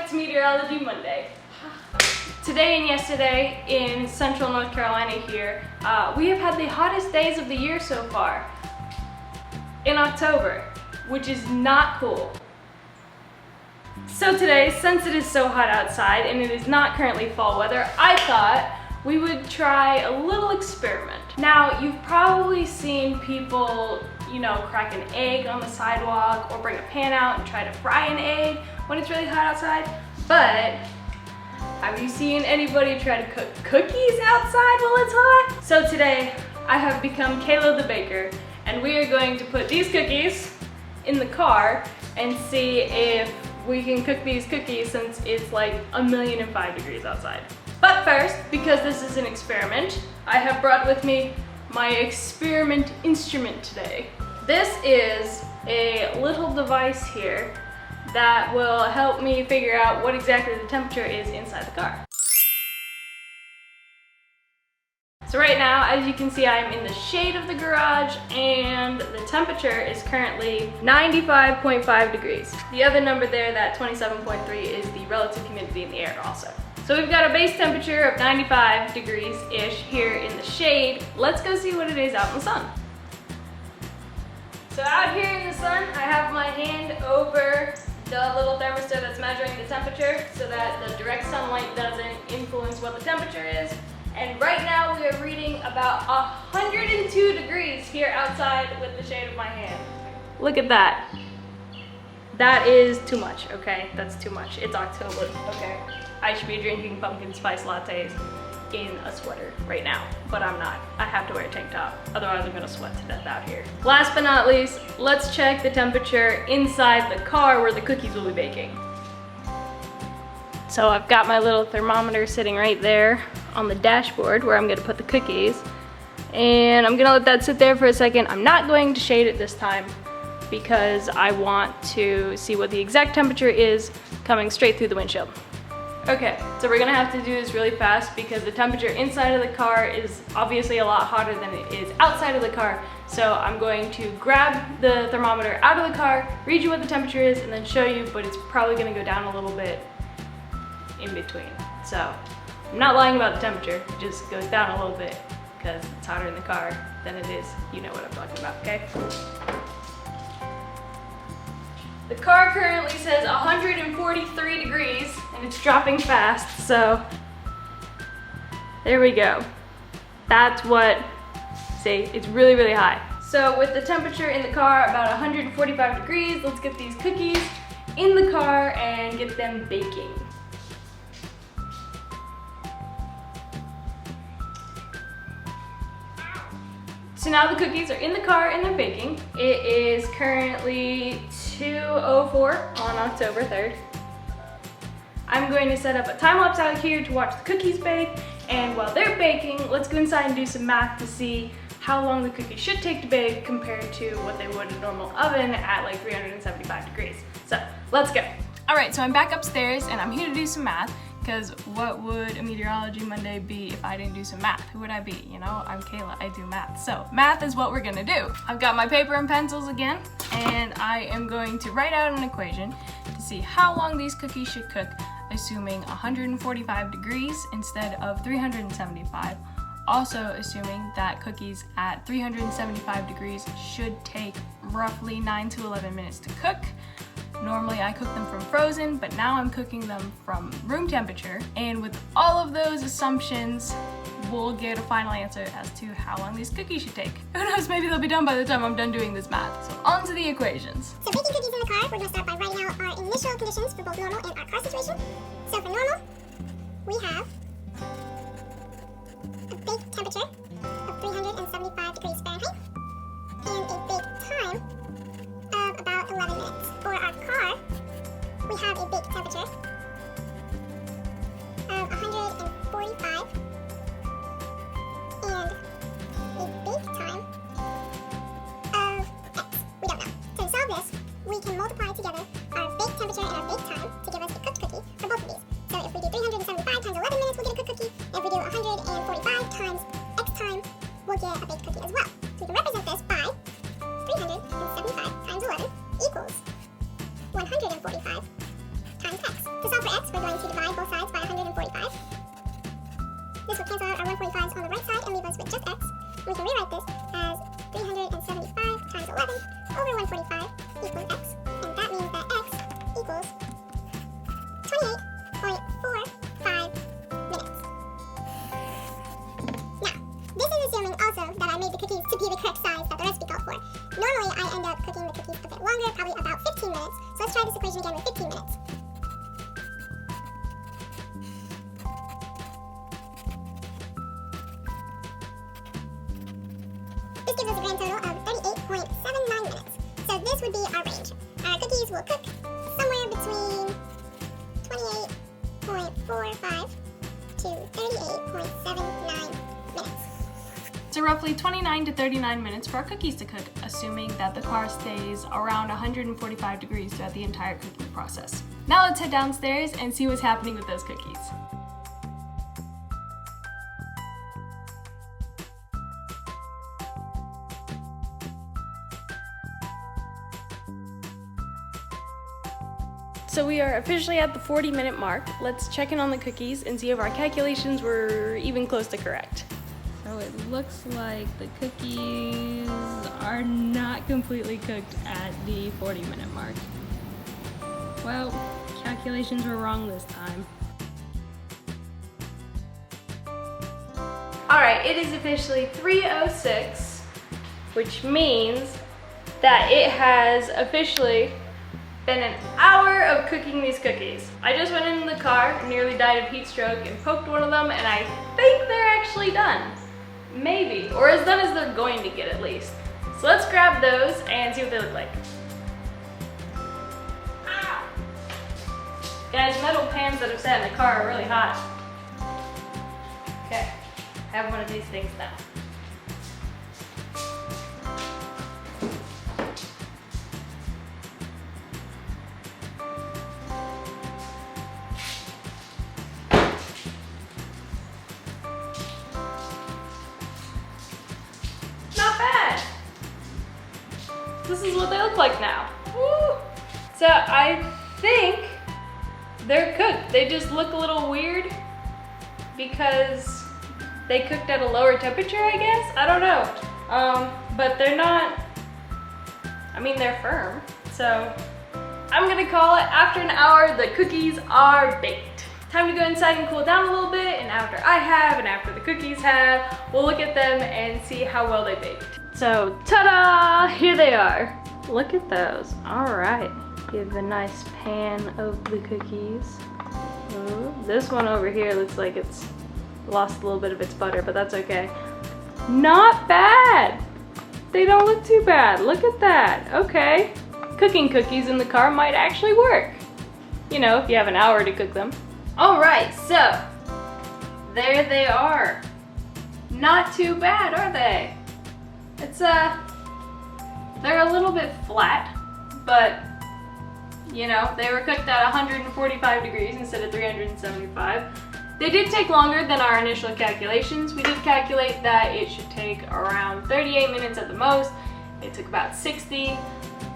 It's Meteorology Monday. Today and yesterday in central North Carolina here, we have had the hottest days of the year so far in October, which is not cool. So today, since it is so hot outside and it is not currently fall weather, I thought we would try a little experiment. Now, you've probably seen people, crack an egg on the sidewalk or bring a pan out and try to fry an egg when it's really hot outside, but have you seen anybody try to cook cookies outside while it's hot? So today, I have become Kayla the baker, and we are going to put these cookies in the car and see if we can cook these cookies since it's like 1,005 degrees outside. But first, because this is an experiment, I have brought with me my experiment instrument today. This is a little device here that will help me figure out what exactly the temperature is inside the car. So right now, as you can see, I am in the shade of the garage and the temperature is currently 95.5 degrees. The other number there, that 27.3, is the relative humidity in the air also. So we've got a base temperature of 95 degrees-ish here in the shade. Let's go see what it is out in the sun. So out here in the sun, I have my hand over the little thermostat that's measuring the temperature so that the direct sunlight doesn't influence what the temperature is. And right now we are reading about 102 degrees here outside with the shade of my hand. Look at that. That is too much, okay? That's too much. It's October, okay? I should be drinking pumpkin spice lattes in a sweater right now, but I'm not. I have to wear a tank top, otherwise I'm gonna sweat to death out here. Last but not least, let's check the temperature inside the car where the cookies will be baking. So I've got my little thermometer sitting right there on the dashboard where I'm gonna put the cookies, and I'm gonna let that sit there for a second. I'm not going to shade it this time because I want to see what the exact temperature is coming straight through the windshield. Okay, so we're gonna have to do this really fast because the temperature inside of the car is obviously a lot hotter than it is outside of the car. So I'm going to grab the thermometer out of the car, read you what the temperature is, and then show you, but it's probably gonna go down a little bit in between. So I'm not lying about the temperature, it just goes down a little bit because it's hotter in the car than it is, you know what I'm talking about, okay? The car currently says 143 degrees and it's dropping fast, so there we go. That's what, see, it's really, really high. So with the temperature in the car about 145 degrees, let's get these cookies in the car and get them baking. So now the cookies are in the car and they're baking. It is currently 2:04 on October 3rd. I'm going to set up a time lapse out here to watch the cookies bake, and while they're baking, let's go inside and do some math to see how long the cookies should take to bake compared to what they would in a normal oven at like 375 degrees. So let's go. All right, so I'm back upstairs and I'm here to do some math. Because what would a Meteorology Monday be if I didn't do some math? Who would I be? I'm Kayla, I do math. So math is what we're gonna do. I've got my paper and pencils again, and I am going to write out an equation to see how long these cookies should cook, assuming 145 degrees instead of 375. Also assuming that cookies at 375 degrees should take roughly 9 to 11 minutes to cook. Normally I cook them from frozen, but now I'm cooking them from room temperature. And with all of those assumptions, we'll get a final answer as to how long these cookies should take. Who knows, maybe they'll be done by the time I'm done doing this math. So on to the equations. So baking cookies in the car, we're going to start by writing out our initial conditions for both normal and our car situation. So for normal, we have a bake temperature of 375 degrees Fahrenheit and a bake time of about 11 minutes. For our car, we have a bake temperature of 145 and a bake time of X. We don't know. To solve this, we can multiply together our bake temperature and our bake time to give us a cooked cookie for both of these. So if we do 375 times 11 minutes, we'll get a cooked cookie. And if we do 145 times X time, we'll get a baked cookie as well. So we can represent this by 375 times 11 equals 145 times X. To solve for X, over 145 equals x, and that means that x equals 28.45 minutes. Now, this is assuming also that I made the cookies to be the correct size that the recipe called for. Normally, I end up cooking the cookies a bit longer, probably about 15 minutes. So let's try this equation again with 15 minutes. This gives us a grand total of 38.79 minutes. So this would be our range. Our cookies will cook somewhere between 28.45 to 38.79 minutes. So roughly 29 to 39 minutes for our cookies to cook, assuming that the car stays around 145 degrees throughout the entire cooking process. Now let's head downstairs and see what's happening with those cookies. So we are officially at the 40-minute mark. Let's check in on the cookies and see if our calculations were even close to correct. So it looks like the cookies are not completely cooked at the 40-minute mark. Well, calculations were wrong this time. Alright, it is officially 3:06, which means that it has officially been an hour of cooking these cookies. I just went in the car, nearly died of heat stroke, and poked one of them, and I think they're actually done. Maybe, or as done as they're going to get at least. So let's grab those and see what they look like. Ah! Guys, metal pans that have sat in the car are really hot. Okay, I have one of these things now. This is what they look like now. Woo! So I think they're cooked. They just look a little weird because they cooked at a lower temperature, I guess? I don't know. But they're not, I mean, they're firm. So I'm gonna call it after an hour, the cookies are baked. Time to go inside and cool down a little bit, and after I have and after the cookies have, we'll look at them and see how well they baked. So, ta-da! Here they are. Look at those. All right. Give a nice pan of the cookies. Ooh, this one over here looks like it's lost a little bit of its butter, but that's okay. Not bad. They don't look too bad. Look at that. Okay. Cooking cookies in the car might actually work. You know, if you have an hour to cook them. All right, so there they are. Not too bad, are they? It's they're a little bit flat, but you know, they were cooked at 145 degrees instead of 375. They did take longer than our initial calculations. We did calculate that it should take around 38 minutes at the most. It took about 60,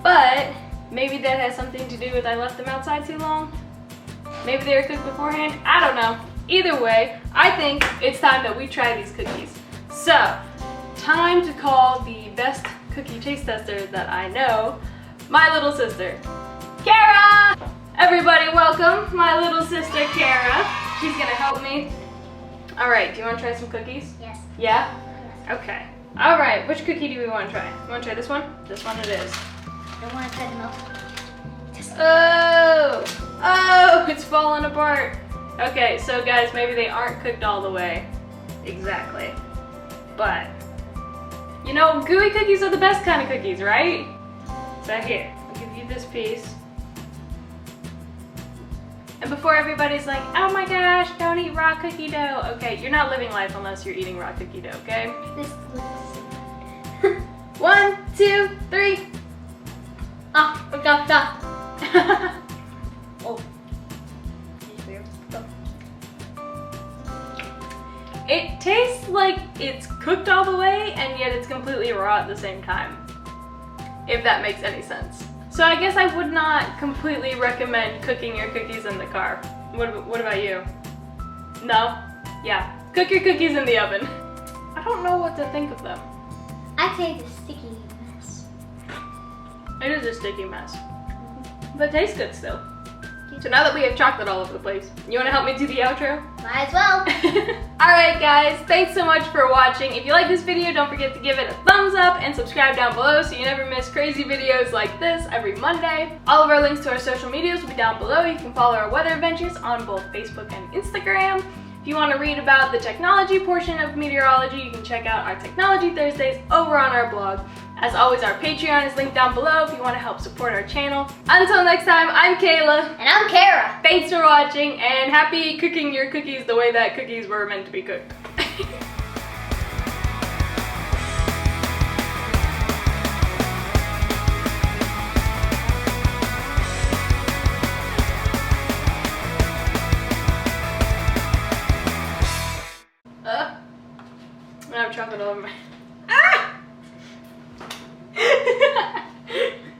but maybe that has something to do with I left them outside too long. Maybe they were cooked beforehand. I don't know. Either way, I think it's time that we try these cookies. So, time to call the best cookie taste tester that I know, my little sister, Kara! Everybody welcome my little sister, Kara. She's gonna help me. All right, do you wanna try some cookies? Yes. Yeah? Yes. Okay. All right, which cookie do we wanna try? You wanna try this one? This one it is. I want to try the milk. Oh! Oh, it's falling apart. Okay, so guys, maybe they aren't cooked all the way. Exactly. But, you know, gooey cookies are the best kind of cookies, right? So here, I'll give you this piece. And before everybody's like, oh my gosh, don't eat raw cookie dough. Okay, you're not living life unless you're eating raw cookie dough, okay? This looks so good. 1, 2, 3. Ah, stop. Oh. It tastes like it's cooked all the way and yet it's completely raw at the same time. If that makes any sense. So I guess I would not completely recommend cooking your cookies in the car. What about you? No? Yeah. Cook your cookies in the oven. I don't know what to think of them. I'd say the stickiness. It is a sticky mess, but it tastes good still. So now that we have chocolate all over the place, you want to help me do the outro? Might as well. Alright guys, thanks so much for watching. If you like this video, don't forget to give it a thumbs up and subscribe down below so you never miss crazy videos like this every Monday. All of our links to our social medias will be down below. You can follow our weather adventures on both Facebook and Instagram. If you want to read about the technology portion of meteorology, you can check out our Technology Thursdays over on our blog. As always, our Patreon is linked down below if you want to help support our channel. Until next time, I'm Kayla. And I'm Kara. Thanks for watching, and happy cooking your cookies the way that cookies were meant to be cooked. I have chocolate all over my... Ah!